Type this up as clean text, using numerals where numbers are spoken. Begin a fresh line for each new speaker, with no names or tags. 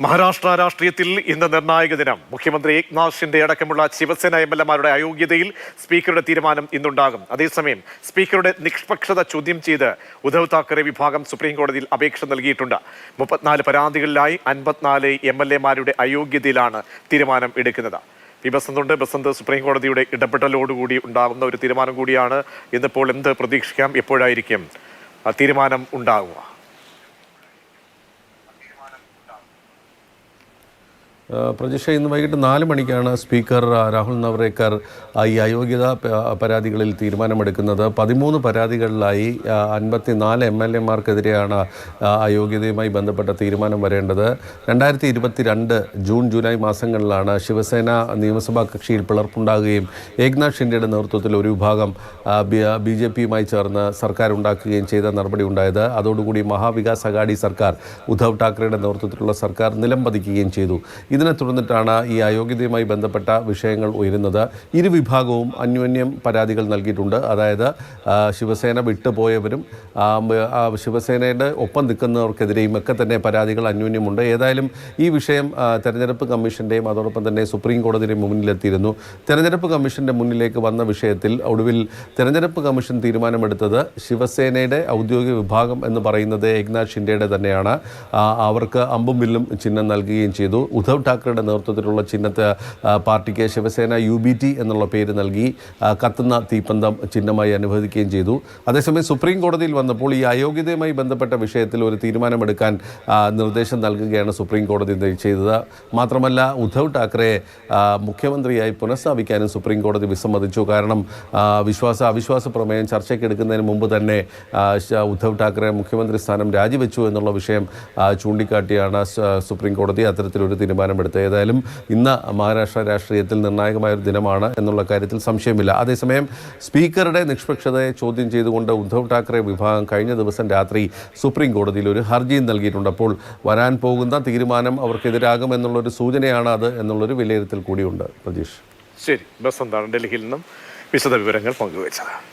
മഹാരാഷ്ട്ര രാഷ്ട്രീയത്തിൽ ഇന്ന് നിർണായക ദിനം. മുഖ്യമന്ത്രി ഏക്നാഥ് ഷിൻഡെ അടക്കമുള്ള ശിവസേന എംഎൽഎമാരുടെ അയോഗ്യതയിൽ സ്പീക്കറുടെ തീരുമാനം ഇന്നുണ്ടാകും. അതേസമയം സ്പീക്കറുടെ നിഷ്പക്ഷത ചോദ്യം ചെയ്ത് ഉദ്ധവ് താക്കറെ വിഭാഗം സുപ്രീംകോടതിയിൽ അപേക്ഷ നൽകിയിട്ടുണ്ട്. 34 പരാതികളിലായി 54 എംഎൽഎമാരുടെ അയോഗ്യതയിലാണ് തീരുമാനം എടുക്കുന്നത്. ബസന്ത് സുപ്രീംകോടതിയുടെ ഇടപെടലോടുകൂടി ഉണ്ടാകുന്ന ഒരു തീരുമാനം കൂടിയാണ്. ഇന്നിപ്പോൾ എന്ത് പ്രതീക്ഷിക്കാം? എപ്പോഴായിരിക്കും തീരുമാനം ഉണ്ടാകുക?
പ്രജിഷ, ഇന്ന് വൈകിട്ട് 4 മണിക്കാണ് സ്പീക്കർ രാഹുൽ നവ്രേക്കർ ഈ അയോഗ്യത പരാതികളിൽ തീരുമാനമെടുക്കുന്നത്. 13 പരാതികളിലായി 54 എംഎൽഎമാർക്കെതിരെയാണ് അയോഗ്യതയുമായി ബന്ധപ്പെട്ട തീരുമാനം വരേണ്ടത്. 2022 ജൂൺ ജൂലൈ മാസങ്ങളിലാണ് ശിവസേന നിയമസഭാ കക്ഷിയിൽ പിളർപ്പുണ്ടാകുകയും ഏക്നാഥ് ഷിൻഡെയുടെ നേതൃത്വത്തിൽ ഒരു വിഭാഗം BJPയുമായി ചേർന്ന് സർക്കാർ ഉണ്ടാക്കുകയും ചെയ്ത നടപടി ഉണ്ടായത്. അതോടുകൂടി മഹാവികാസ് അഘാടി സർക്കാർ, ഉദ്ധവ് ഠാക്കറെയുടെ നേതൃത്വത്തിലുള്ള സർക്കാർ നിലംപതിക്കുകയും ചെയ്തു. ഇതിനെ തുടർന്നിട്ടാണ് ഈ അയോഗ്യതയുമായി ബന്ധപ്പെട്ട വിഷയങ്ങൾ ഉയരുന്നത്. ഇരുവിഭാഗവും അന്യോന്യം പരാതികൾ നൽകിയിട്ടുണ്ട്. അതായത് ശിവസേന വിട്ടുപോയവരും ശിവസേനയുടെ ഒപ്പം നിൽക്കുന്നവർക്കെതിരെയും ഒക്കെ തന്നെ പരാതികൾ അന്യോന്യമുണ്ട്. ഏതായാലും ഈ വിഷയം തെരഞ്ഞെടുപ്പ് കമ്മീഷൻ്റെയും അതോടൊപ്പം തന്നെ സുപ്രീം കോടതിയുടെ മുന്നിലെത്തിയിരുന്നു. തെരഞ്ഞെടുപ്പ് കമ്മീഷൻ്റെ മുന്നിലേക്ക് വന്ന വിഷയത്തിൽ ഒടുവിൽ തെരഞ്ഞെടുപ്പ് കമ്മീഷൻ തീരുമാനമെടുത്തത് ശിവസേനയുടെ ഔദ്യോഗിക വിഭാഗം എന്ന് പറയുന്നത് ഏക്നാഥ് ഷിൻഡെയുടെ തന്നെയാണ്. അവർക്ക് അമ്പും വില്ലും ചിഹ്നം നൽകുകയും ചെയ്തു. ഉദ്ധവ് ഠാക്കറെയുടെ നേതൃത്വത്തിലുള്ള ചിഹ്നത്തെ പാർട്ടിക്ക് ശിവസേന UBT എന്നുള്ള പേര് നൽകി കത്തുന്ന തീപ്പന്തം ചിഹ്നമായി അനുവദിക്കുകയും ചെയ്തു. അതേസമയം സുപ്രീം കോടതിയിൽ വന്നപ്പോൾ ഈ അയോഗ്യതയുമായി ബന്ധപ്പെട്ട വിഷയത്തിൽ ഒരു തീരുമാനമെടുക്കാൻ നിർദ്ദേശം നൽകുകയാണ് സുപ്രീം കോടതി ചെയ്തത്. മാത്രമല്ല, ഉദ്ധവ് ഠാക്കറെ മുഖ്യമന്ത്രിയായി പുനഃസ്ഥാപിക്കാനും സുപ്രീം കോടതി വിസമ്മതിച്ചു. കാരണം അവിശ്വാസ പ്രമേയം ചർച്ചയ്ക്കെടുക്കുന്നതിന് മുമ്പ് തന്നെ ഉദ്ധവ് ഠാക്കറെ മുഖ്യമന്ത്രി സ്ഥാനം രാജിവെച്ചു എന്നുള്ള വിഷയം ചൂണ്ടിക്കാട്ടിയാണ് സുപ്രീം കോടതി അത്തരത്തിലൊരു തീരുമാനമെടുത്തത്. ഏതായാലും ഇന്ന് മഹാരാഷ്ട്ര രാഷ്ട്രീയത്തിൽ നിർണായകമായൊരു ദിനമാണ് എന്നുള്ള കാര്യത്തിൽ സംശയമില്ല. അതേസമയം സ്പീക്കറുടെ നിഷ്പക്ഷതയെ ചോദ്യം ചെയ്തുകൊണ്ട് ഉദ്ധവ് ഠാക്കറെ വിഭാഗം കഴിഞ്ഞ ദിവസം രാത്രി സുപ്രീം കോടതിയിൽ ഒരു ഹർജിയും നൽകിയിട്ടുണ്ട്. അപ്പോൾ വരാൻ പോകുന്ന തീരുമാനം അവർക്കെതിരാകുമെന്നുള്ളൊരു സൂചനയാണ് അത് എന്നുള്ളൊരു വിലയിരുത്തൽ കൂടിയുണ്ട്. പ്രജീഷ്.
ശരി, ബസന്താണ് ഡൽഹിയിൽ നിന്നും വിശദ വിവരങ്ങൾ പങ്കുവച്ചത്.